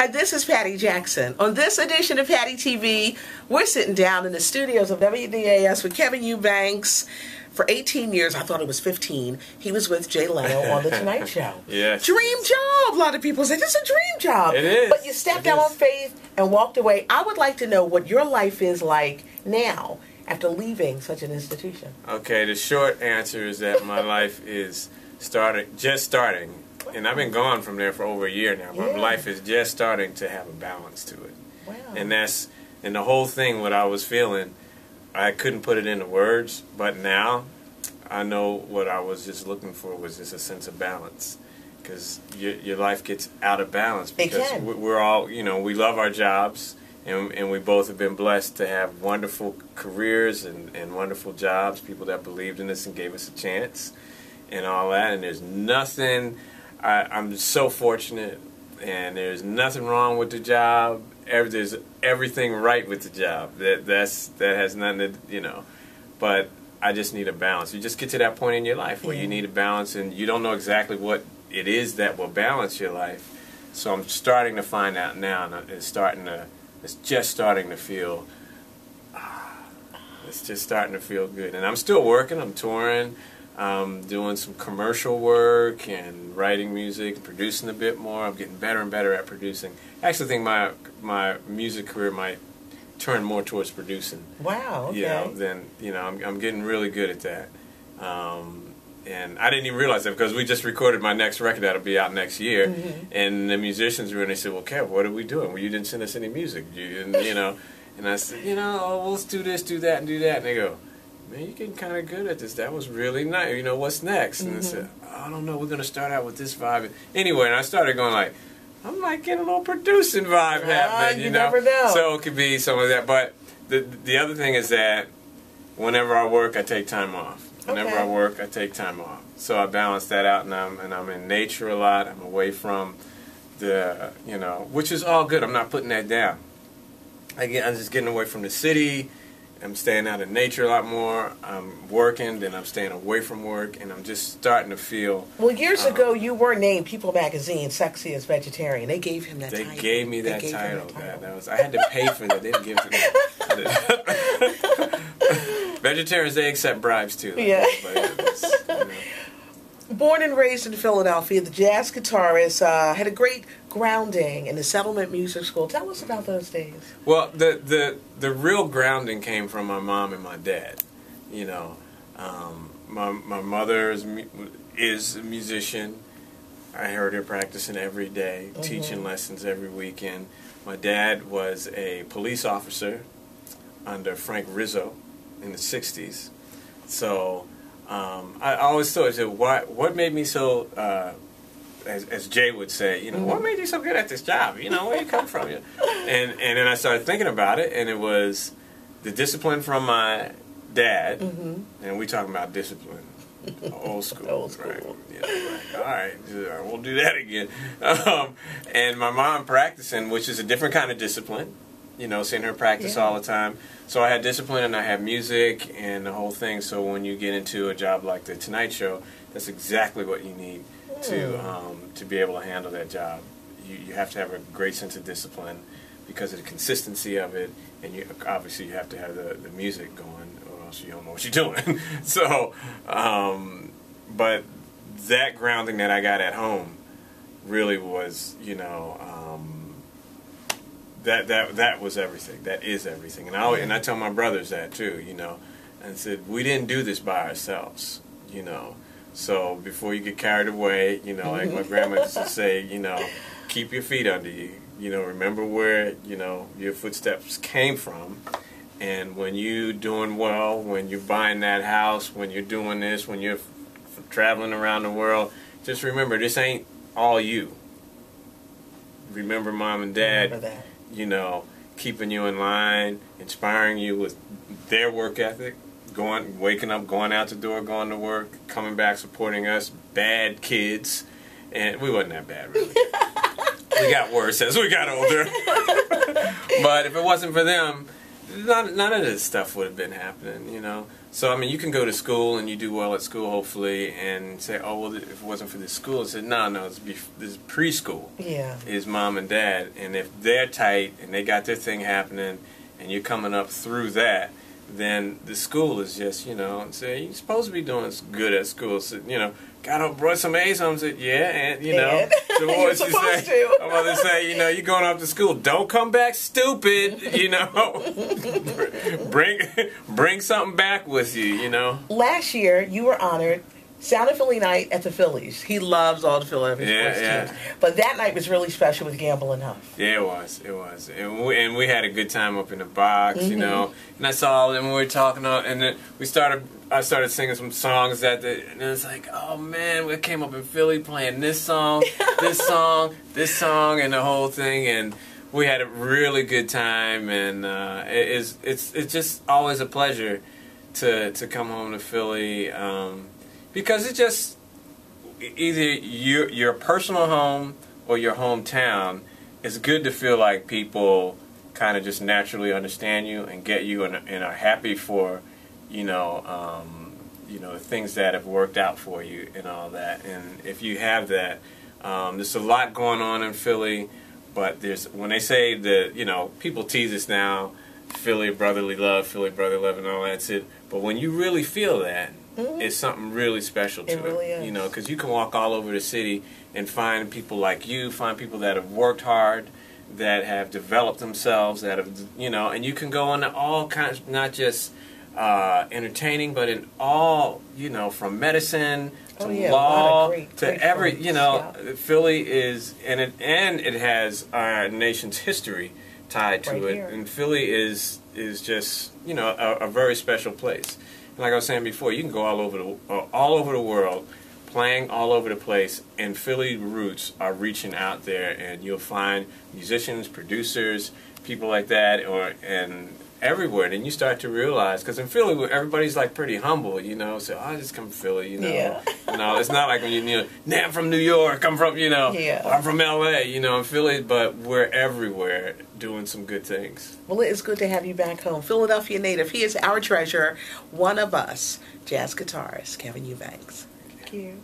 Hi, this is Patty Jackson. On this edition of Patty TV, we're sitting down in the studios of WDAS with Kevin Eubanks. For 18 years, I thought it was 15, he was with Jay Leno on The Tonight Show. Yes. Dream job! A lot of people say, this is a dream job. It is. But you stepped out on faith and walked away. I would like to know what your life is like now after leaving such an institution. Okay, the short answer is that my life is just starting. And I've been gone from there for over a year now. My life is just starting to have a balance to it. Wow. And the whole thing, what I was feeling, I couldn't put it into words, but now I know what I was just looking for was just a sense of balance. Because your life gets out of balance because we're all, we love our jobs, and we both have been blessed to have wonderful careers and wonderful jobs, people that believed in us and gave us a chance and all that. And there's nothing, I'm so fortunate, and there's nothing wrong with the job. There's everything right with the job. That has nothing to, but I just need a balance. You just get to that point in your life where you need a balance, and you don't know exactly what it is that will balance your life. So I'm starting to find out now, and it's just starting to feel good. And I'm still working. I'm touring. Doing some commercial work and writing music, producing a bit more. I'm getting better and better at producing. I actually think my music career might turn more towards producing. Wow. Okay. I'm getting really good at that. And I didn't even realize that because we just recorded my next record that'll be out next year. Mm-hmm. And the musicians were, and they said, "Well, Kev, what are we doing? Well, you didn't send us any music." And I said, let's do this, do that, and do that. And they go, "Man, you're getting kind of good at this. That was really nice. What's next?" And I said, "I don't know. We're going to start out with this vibe." Anyway, and I started going like, I'm like getting a little producing vibe happening, You never know. So it could be some of that. But the other thing is that whenever I work, I take time off. Whenever I work, I take time off. So I balance that out, and I'm in nature a lot. I'm away from the, which is all good. I'm not putting that down. I'm just getting away from the city. I'm staying out in nature a lot more. I'm working, then I'm staying away from work, and I'm just starting to feel... Well, years ago, you were named People Magazine Sexiest Vegetarian. They gave him that title. They gave me that title. I had to pay for that. They didn't give it to me. Vegetarians, they accept bribes, too. Yeah. Born and raised in Philadelphia, the jazz guitarist had a great grounding in the Settlement Music School. Tell us about those days. Well, the real grounding came from my mom and my dad. My mother is a musician. I heard her practicing every day, teaching lessons every weekend. My dad was a police officer under Frank Rizzo in the 60s. So... I always thought, what made me so, as Jay would say, what made you so good at this job? Where you come from? And then I started thinking about it, and it was the discipline from my dad, and we talking about discipline, old school. Old school. Right? All right, I won't do that again. And my mom practicing, which is a different kind of discipline. Seeing her practice all the time. So I had discipline and I had music and the whole thing. So when you get into a job like The Tonight Show, that's exactly what you need to be able to handle that job. You have to have a great sense of discipline because of the consistency of it, and obviously you have to have the music going, or else you don't know what you're doing. So, but that grounding that I got at home really was, that was everything. That is everything. And I tell my brothers that too, and said, we didn't do this by ourselves, So before you get carried away, like my grandma used to say, keep your feet under you. Remember where, your footsteps came from. And when you're doing well, when you're buying that house, when you're doing this, when you're traveling around the world, just remember, this ain't all you. Remember mom and dad. Remember that. Keeping you in line, inspiring you with their work ethic, waking up, going out the door, going to work, coming back, supporting us, bad kids, and we wasn't that bad, really. We got worse as we got older. But if it wasn't for them, none of this stuff would have been happening, So, I mean, you can go to school and you do well at school, hopefully, and say, oh, well, if it wasn't for this school, I said, no, this is preschool. Yeah. Is mom and dad. And if they're tight and they got their thing happening and you're coming up through that, then the school is just, and say, you're supposed to be doing good at school. So, got up, brought some A's home, said, yeah, and, so what you say? I'm about to say, you're going off to school. Don't come back stupid, bring something back with you, Last year, you were honored Sound of Philly night at the Phillies. He loves all the Philadelphia sports teams. But that night was really special with Gamble and Huff. Yeah, it was. And we had a good time up in the box, And I saw them, we were talking, and then I started singing some songs and it's like, oh man, we came up in Philly playing this song, this song, and the whole thing, and we had a really good time, and it's just always a pleasure to come home to Philly. Because it's just either your personal home or your hometown. It's good to feel like people kind of just naturally understand you and get you and are happy for, the things that have worked out for you and all that. And if you have that, there's a lot going on in Philly. But when they say that, people tease us now, Philly brotherly love, and all that's it. But when you really feel that, it's something really special to it. It really is. Because you can walk all over the city and find people like you, find people that have worked hard, that have developed themselves, that have, and you can go into all kinds, not just entertaining, but in all, from medicine to law to every, Philly is, and it has our nation's history tied to it, and Philly is just, a very special place. Like I was saying before, you can go all over the world, playing all over the place, and Philly roots are reaching out there, and you'll find musicians, producers, people like that, and everywhere. Then you start to realize, because in Philly, everybody's like pretty humble, so I just come from Philly, Yeah. It's not like when nah, I'm from New York, I'm from, I'm from LA, in Philly, but we're everywhere doing some good things. Well, it's good to have you back home. Philadelphia native. He is our treasurer, one of us, jazz guitarist, Kevin Eubanks. Thank you.